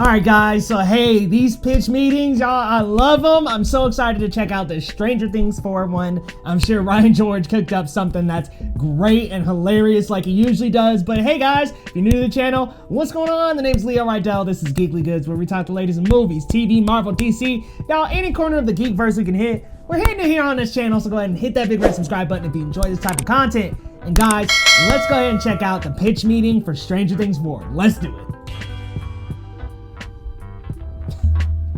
Alright guys, so hey, these pitch meetings, y'all, I love them. I'm so excited to check out the Stranger Things 4 one. I'm sure Ryan George cooked up something that's great and hilarious like he usually does. But hey guys, if you're new to the channel, what's going on? The name's Leo Rydell. This is Geekly Goods, where we talk the latest in movies, TV, Marvel, DC. Y'all, any corner of the geekverse we can hit, we're hitting it here on this channel. So go ahead and hit that big red subscribe button if you enjoy this type of content. And guys, let's go ahead and check out the pitch meeting for Stranger Things 4. Let's do it.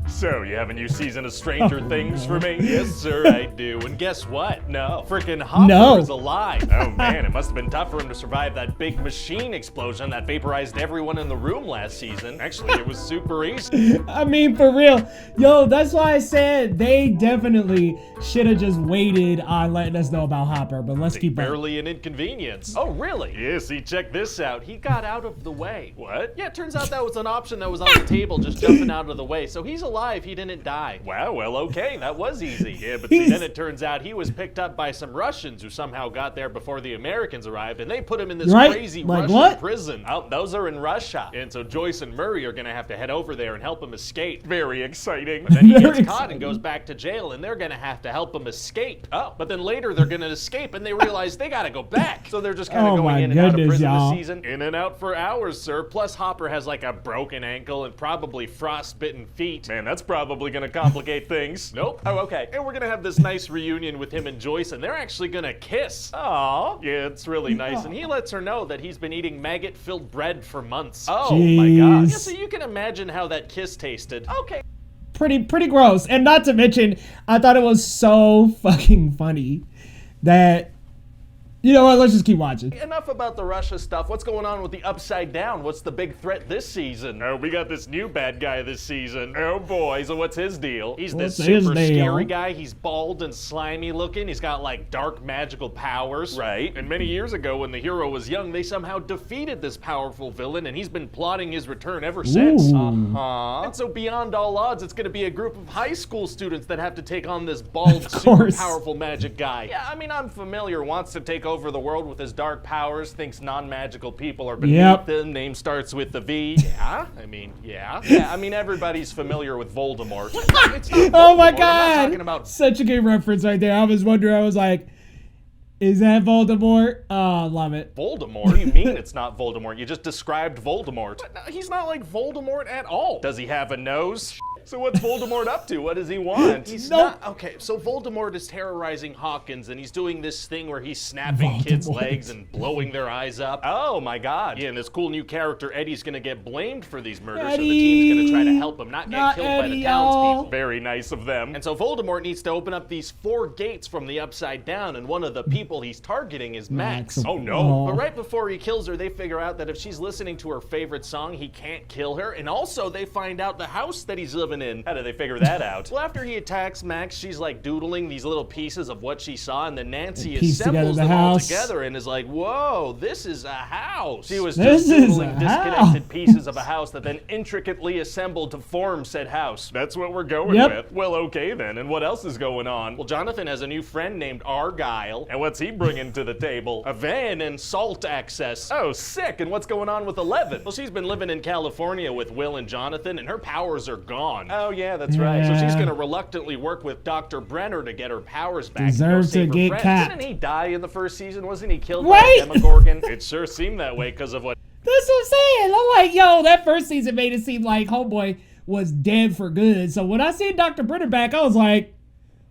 So, you have a new season of Stranger Things for me? Yes, sir, I do. And guess what? No. Frickin' Hopper is alive. Oh, man, it must have been tough for him to survive that big machine explosion that vaporized everyone in the room last season. Actually, it was super easy. I mean, for real. Yo, that's why I said they definitely should have just waited on letting us know about Hopper, but let's keep going. Barely an inconvenience. Oh, really? Yeah, see, check this out. He got out of the way. What? Yeah, it turns out that was an option that was on the table, just jumping out of the way. So he's alive. He didn't die. Wow, well, okay, that was easy. Yeah, but see, then it turns out he was picked up by some Russians who somehow got there before the Americans arrived, and they put him in this crazy Russian prison. Oh, those are in Russia. And so Joyce and Murray are gonna have to head over there and help him escape. Very exciting. But then he gets caught and goes back to jail, and they're gonna have to help him escape. Oh, but then later they're gonna escape, and they realize they gotta go back. So they're just kind of going in and out of prison this season. In and out for hours, sir. Plus Hopper has like a broken ankle and probably frostbitten feet. Man, that's probably gonna complicate things. Nope. Oh, okay. And we're gonna have this nice reunion with him and Joyce, and they're actually gonna kiss. Aww. Yeah, it's really nice. And he lets her know that he's been eating maggot-filled bread for months. Oh my gosh. Yeah, so you can imagine how that kiss tasted. Okay. Pretty gross. And not to mention, I thought it was so fucking funny that, you know what, let's just keep watching. Enough about the Russia stuff. What's going on with the Upside Down? What's the big threat this season? Oh, we got this new bad guy this season. Oh boy, so what's his deal? He's this super scary guy. He's bald and slimy looking. He's got like dark magical powers. Right. And many years ago when the hero was young, they somehow defeated this powerful villain, and he's been plotting his return ever since. And so beyond all odds, it's gonna be a group of high school students that have to take on this bald, super powerful magic guy. Yeah, I mean, I'm familiar, wants to take over the world with his dark powers, thinks non-magical people are beneath him, name starts with the V. Yeah, I mean, yeah, I mean, everybody's familiar with Voldemort. It's not Voldemort. Oh my god, talking about such a good reference right there. I was wondering, I was like, is that Voldemort? Oh, love it. Voldemort? What do you mean it's not Voldemort? You just described Voldemort. No, he's not like Voldemort at all. Does he have a nose? So what's Voldemort up to? What does he want? He's not, okay, so Voldemort is terrorizing Hawkins, and he's doing this thing where he's snapping kids' legs and blowing their eyes up. Oh my god. Yeah, and this cool new character, Eddie's gonna get blamed for these murders, so the team's gonna try to help him not get killed by the townspeople. Very nice of them. And so Voldemort needs to open up these 4 gates from the Upside Down, and one of the people he's targeting is Max. Oh no. But right before he kills her, they figure out that if she's listening to her favorite song, he can't kill her, and also they find out the house that he's living in. How do they figure that out? Well, after he attacks Max, she's like doodling these little pieces of what she saw, and then Nancy assembles them all together and is like, whoa, this is a house. She was just doodling disconnected pieces of a house that then intricately assembled to form said house. That's what we're going with. Well, okay then, and what else is going on? Well, Jonathan has a new friend named Argyle, and what's he bringing to the table? A van and salt access. Oh, sick, and what's going on with Eleven? Well, she's been living in California with Will and Jonathan, and her powers are gone. Oh yeah, that's right. So she's gonna reluctantly work with Dr. Brenner to get her powers back. Deserves to get capped. Didn't he die in the first season? Wasn't he killed by a Demogorgon? It sure seemed that way because of what... That's what I'm saying. I'm like, yo, that first season made it seem like Homeboy was dead for good. So when I seen Dr. Brenner back, I was like,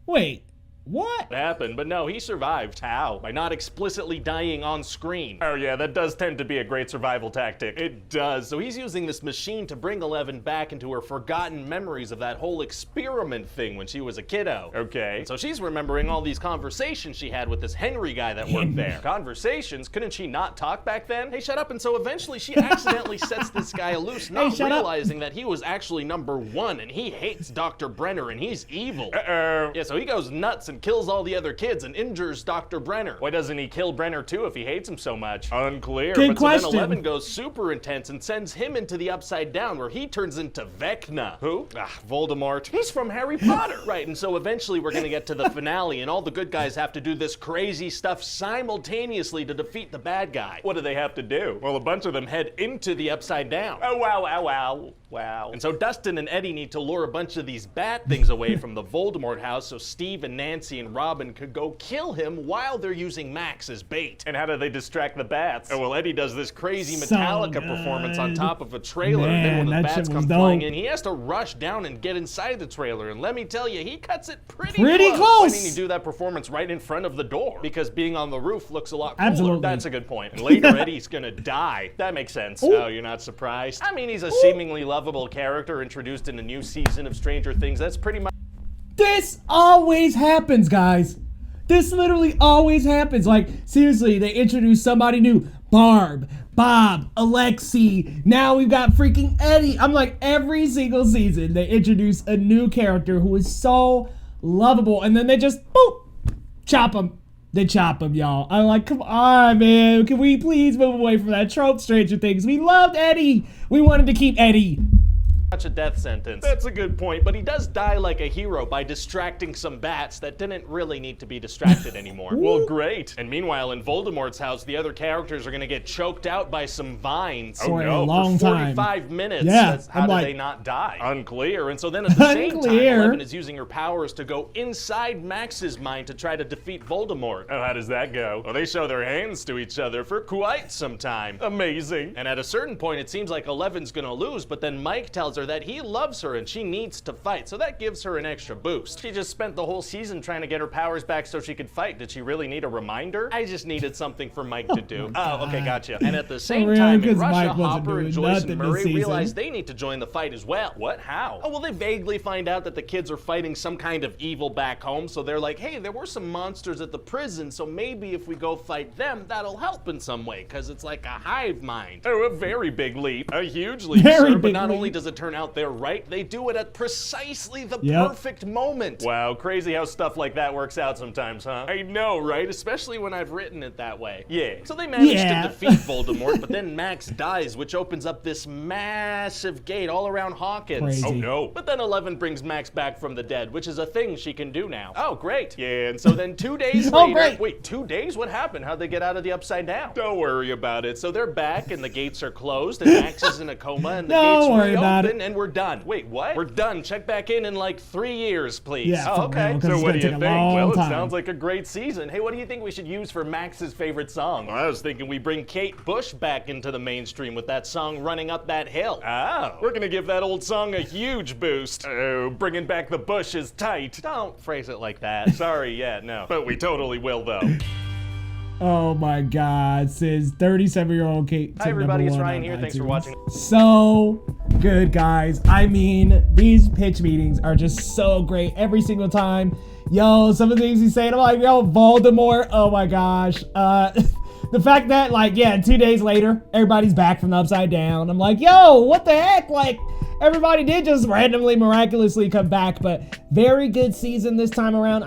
wait. What happened? But no, he survived. How? By not explicitly dying on screen. Oh yeah, that does tend to be a great survival tactic. It does. So he's using this machine to bring Eleven back into her forgotten memories of that whole experiment thing when she was a kiddo. Okay. So she's remembering all these conversations she had with this Henry guy that worked there. Conversations? Couldn't she not talk back then? Hey, shut up. And so eventually she accidentally sets this guy loose, not realizing that he was actually number 1 and he hates Dr. Brenner and he's evil. Uh-oh. Yeah, so he goes nuts and kills all the other kids and injures Dr. Brenner. Why doesn't he kill Brenner too if he hates him so much? Unclear. Good question. So then Eleven goes super intense and sends him into the Upside Down where he turns into Vecna. Who? Voldemort. He's from Harry Potter. Right, and so eventually we're gonna get to the finale and all the good guys have to do this crazy stuff simultaneously to defeat the bad guy. What do they have to do? Well, a bunch of them head into the Upside Down. Oh, wow, wow, wow. Wow. And so Dustin and Eddie need to lure a bunch of these bat things away from the Voldemort house so Steve and Nancy and Robin could go kill him while they're using Max as bait. And how do they distract the bats? Oh, well, Eddie does this crazy Metallica performance on top of a trailer. Man, and then when the that bats shit come was flying dope. in, he has to rush down and get inside the trailer. And let me tell you, he cuts it pretty close. Why didn't he do that performance right in front of the door? Because being on the roof looks a lot cooler. Absolutely. That's a good point. And later, Eddie's gonna die. That makes sense. Ooh. Oh, you're not surprised? I mean, he's a seemingly lovable character introduced in a new season of Stranger Things. That's pretty much... This always happens, guys. This literally always happens. Like, seriously, they introduce somebody new. Barb, Bob, Alexi. Now we've got freaking Eddie. I'm like, every single season, they introduce a new character who is so lovable. And then they just, boop, chop him. They chop him, y'all. I'm like, come on, man. Can we please move away from that trope, Stranger Things? We loved Eddie. We wanted to keep Eddie. a death sentence. That's a good point, but he does die like a hero by distracting some bats that didn't really need to be distracted anymore. Well, great. And meanwhile, in Voldemort's house, the other characters are gonna get choked out by some vines. For a long for time. 45 minutes. Yeah, How did they not die? Unclear. And so then at the same time, Eleven is using her powers to go inside Max's mind to try to defeat Voldemort. Oh, how does that go? Well, they show their hands to each other for quite some time. Amazing. And at a certain point, it seems like Eleven's gonna lose, but then Mike tells her that he loves her and she needs to fight, so that gives her an extra boost. She just spent the whole season trying to get her powers back so she could fight. Did she really need a reminder? I just needed something for Mike to do. Oh, okay, gotcha. And at the same time, in Russia, Hopper and Joyce and Murray realize they need to join the fight as well. What? How? Oh, well, they vaguely find out that the kids are fighting some kind of evil back home, so they're like, hey, there were some monsters at the prison, so maybe if we go fight them, that'll help in some way, because it's like a hive mind. Oh, a very big leap. A huge leap, sir, but not only does it turn out they're right, they do it at precisely the perfect moment. Wow, crazy how stuff like that works out sometimes, huh? I know, right? Especially when I've written it that way. Yeah. So they manage to defeat Voldemort, but then Max dies, which opens up this massive gate all around Hawkins. Crazy. Oh no. But then Eleven brings Max back from the dead, which is a thing she can do now. Oh, great. Yeah, and so then 2 days later... Wait, 2 days? What happened? How'd they get out of the Upside Down? Don't worry about it. So they're back, and the gates are closed, and Max is in a coma, and the gates reopen, and we're done. Wait, what? We're done. Check back in like 3 years, please. Yeah, oh, okay. So what do you think? Well, it sounds like a great season. Hey, what do you think we should use for Max's favorite song? Well, I was thinking we bring Kate Bush back into the mainstream with that song Running Up That Hill. Oh. We're gonna give that old song a huge boost. Oh, bringing back the Bush is tight. Don't phrase it like that. Sorry, yeah, no. But we totally will, though. Oh my God, says 37-year-old Kate. Hi everybody, it's Ryan here. Thanks for watching. So good, guys. I mean, these pitch meetings are just so great every single time. Yo, some of the things he's saying, I'm like, yo, Voldemort. Oh my gosh. The fact that, like, yeah, 2 days later, everybody's back from the Upside Down. I'm like, yo, what the heck? Like, everybody did just randomly, miraculously come back, but very good season this time around.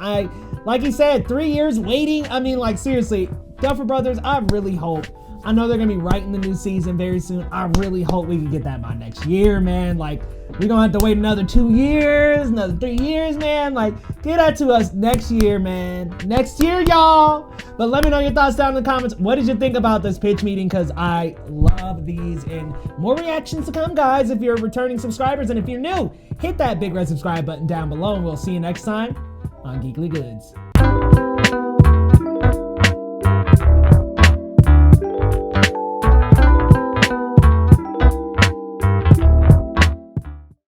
Like he said, 3 years waiting. I mean, like, seriously, Duffer Brothers, I really hope. I know they're going to be writing the new season very soon. I really hope we can get that by next year, man. Like, we're going to have to wait another 2 years, another 3 years, man. Like, get that to us next year, man. Next year, y'all. But let me know your thoughts down in the comments. What did you think about this pitch meeting? Because I love these. And more reactions to come, guys, if you're returning subscribers. And if you're new, hit that big red subscribe button down below. And we'll see you next time on Geekly Goods.